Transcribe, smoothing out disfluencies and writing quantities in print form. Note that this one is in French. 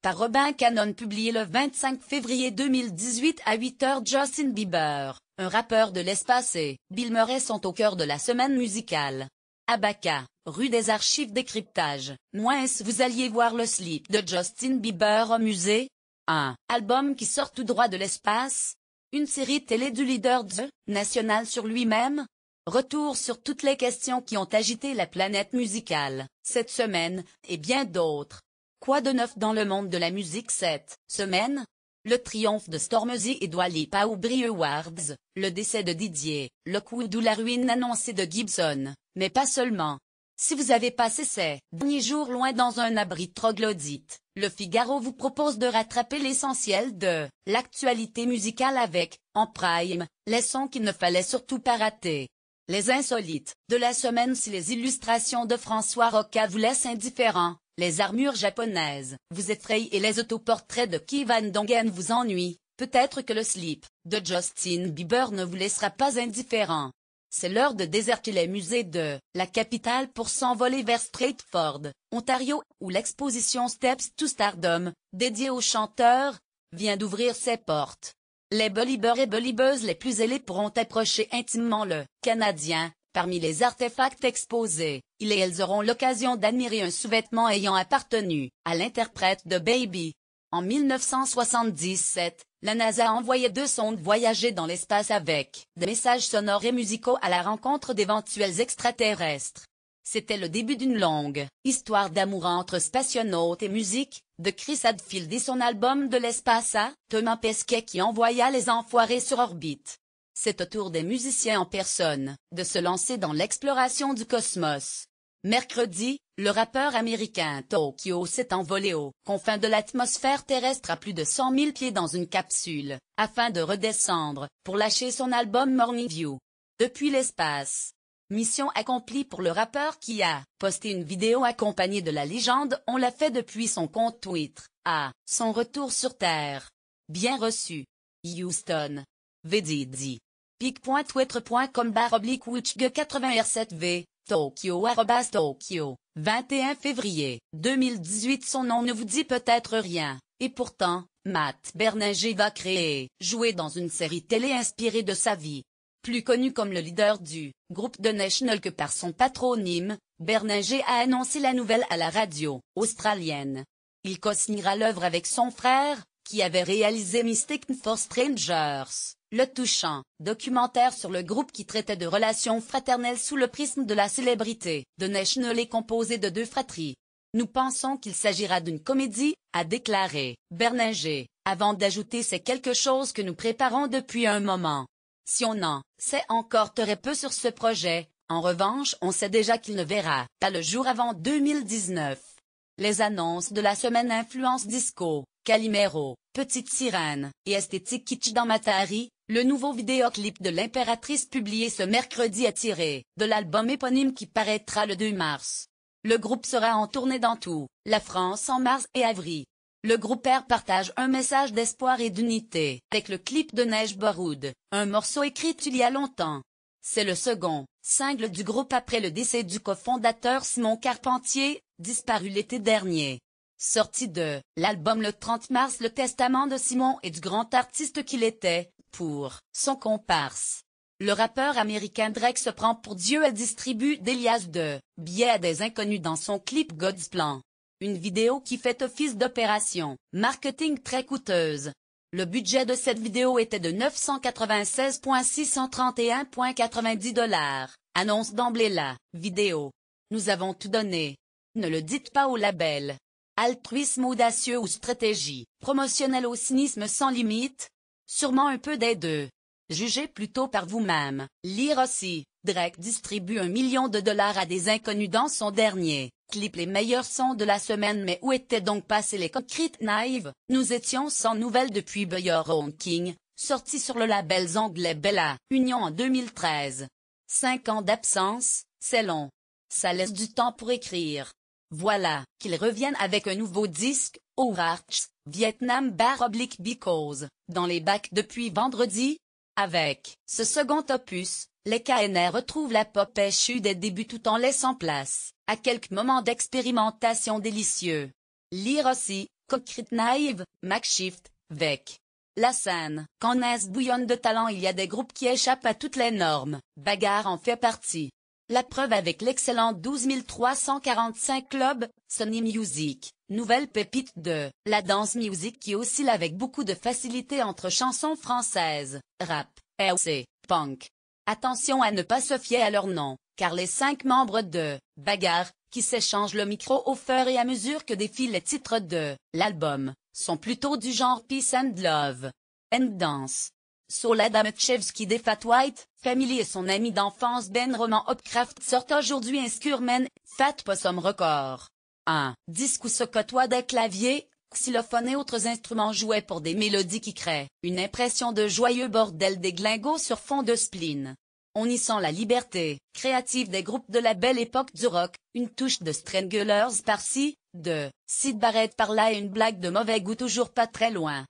par Robin Cannon publié le 25 février 2018 à 8h. Justin Bieber, un rappeur de l'espace et Bill Murray sont au cœur de la semaine musicale. Abaka, rue des Archives décryptage. Vous alliez voir le slip de Justin Bieber au musée? Un album qui sort tout droit de l'espace? Une série télé du leader national sur lui-même? Retour sur toutes les questions qui ont agité la planète musicale, cette semaine, et bien d'autres. Quoi de neuf dans le monde de la musique cette semaine? Le triomphe de Stormzy et Dua Lipa aux Brit Awards, le décès de Didier, le coup ou la ruine annoncée de Gibson, mais pas seulement. Si vous avez passé ces derniers jours loin dans un abri troglodyte, Le Figaro vous propose de rattraper l'essentiel de l'actualité musicale avec, en prime, les sons qu'il ne fallait surtout pas rater. Les insolites de la semaine. Si les illustrations de François Roca vous laissent indifférent, les armures japonaises vous effrayent et les autoportraits de Ki Van Dongen vous ennuient, peut-être que le slip de Justin Bieber ne vous laissera pas indifférent. C'est l'heure de déserter les musées de la capitale pour s'envoler vers Stratford, Ontario, où l'exposition Steps to Stardom, dédiée aux chanteurs, vient d'ouvrir ses portes. Les believers et believeuses les plus zélés pourront approcher intimement le Canadien. Parmi les artefacts exposés, ils et elles auront l'occasion d'admirer un sous-vêtement ayant appartenu à l'interprète de Baby. En 1977, la NASA a envoyé 2 sondes voyager dans l'espace avec des messages sonores et musicaux à la rencontre d'éventuels extraterrestres. C'était le début d'une longue histoire d'amour entre spationautes et musique, de Chris Hadfield et son album de l'espace à Thomas Pesquet qui envoya les enfoirés sur orbite. C'est au tour des musiciens en personne de se lancer dans l'exploration du cosmos. Mercredi, le rappeur américain Tokyo s'est envolé aux confins de l'atmosphère terrestre à plus de 100 000 pieds dans une capsule, afin de redescendre pour lâcher son album Morning View. Depuis l'espace. Mission accomplie pour le rappeur qui a posté une vidéo accompagnée de la légende. On l'a fait depuis son compte Twitter, à son retour sur Terre. Bien reçu. Houston. VDD. pic.twitter.com/witchg80r7v, Tokyo @Tokyo, 21 février 2018. Son nom ne vous dit peut-être rien, et pourtant, Matt Berninger va jouer dans une série télé inspirée de sa vie. Plus connu comme le leader du groupe The National que par son patronyme, Berninger a annoncé la nouvelle à la radio australienne. Il co-signera l'œuvre avec son frère, qui avait réalisé Mystic for Strangers, le touchant documentaire sur le groupe qui traitait de relations fraternelles sous le prisme de la célébrité. The National est composé de 2 fratries. Nous pensons qu'il s'agira d'une comédie, a déclaré Berninger, avant d'ajouter c'est quelque chose que nous préparons depuis un moment. Si on en sait encore très peu sur ce projet, en revanche on sait déjà qu'il ne verra pas le jour avant 2019. Les annonces de la semaine influence disco, Calimero, Petite Sirène, et esthétique kitsch dans Matari. Le nouveau vidéoclip de l'impératrice publié ce mercredi est tiré de l'album éponyme qui paraîtra le 2 mars. Le groupe sera en tournée dans tout la France en mars et avril. Le groupe R partage un message d'espoir et d'unité avec le clip de Neige Baroud, un morceau écrit il y a longtemps. C'est le second single du groupe après le décès du cofondateur Simon Carpentier, disparu l'été dernier. Sorti de l'album le 30 mars, le testament de Simon et du grand artiste qu'il était, pour son comparse. Le rappeur américain Drake se prend pour Dieu et distribue des liasses de billets à des inconnus dans son clip God's Plan. Une vidéo qui fait office d'opération marketing très coûteuse. Le budget de cette vidéo était de 996,631,90 $, annonce d'emblée la vidéo. Nous avons tout donné. Ne le dites pas au label. Altruisme audacieux ou stratégie promotionnelle au cynisme sans limite? Sûrement un peu des deux. Jugez plutôt par vous-même. Lire aussi, Drake distribue $1 million à des inconnus dans son dernier clip. Les meilleurs sons de la semaine. Mais où étaient donc passés les Concrete Knives? Nous étions sans nouvelles depuis By Your Own King, sorti sur le label anglais Bella Union en 2013. 5 ans d'absence, c'est long. Ça laisse du temps pour écrire. Voilà qu'ils reviennent avec un nouveau disque, Ourarts, Vietnam/Because, dans les bacs depuis vendredi. Avec ce second opus, les KNR retrouvent la pop échue des débuts tout en laissant place à quelques moments d'expérimentation délicieux. Lire aussi, Concrete Naive, Makeshift, Vec. La scène, quand naisse bouillonne de talent, il y a des groupes qui échappent à toutes les normes, Bagarre en fait partie. La preuve avec l'excellent 12 345 Club, Sony Music, nouvelle pépite de la dance music qui oscille avec beaucoup de facilité entre chansons françaises, rap, house, punk. Attention à ne pas se fier à leur nom, car les 5 membres de Bagarre, qui s'échangent le micro au fur et à mesure que défilent les titres de l'album, sont plutôt du genre Peace and Love, and Dance. Solad Ametchevski des Fat White Family et son ami d'enfance Ben Roman Hopcraft sortent aujourd'hui un Skurman, Fat Possum Record. Un disque où se côtoient des claviers, xylophones et autres instruments joués pour des mélodies qui créent une impression de joyeux bordel des glingos sur fond de spleen. On y sent la liberté créative des groupes de la belle époque du rock, une touche de Stranglers par-ci, de Syd Barrett par-là et une blague de mauvais goût toujours pas très loin.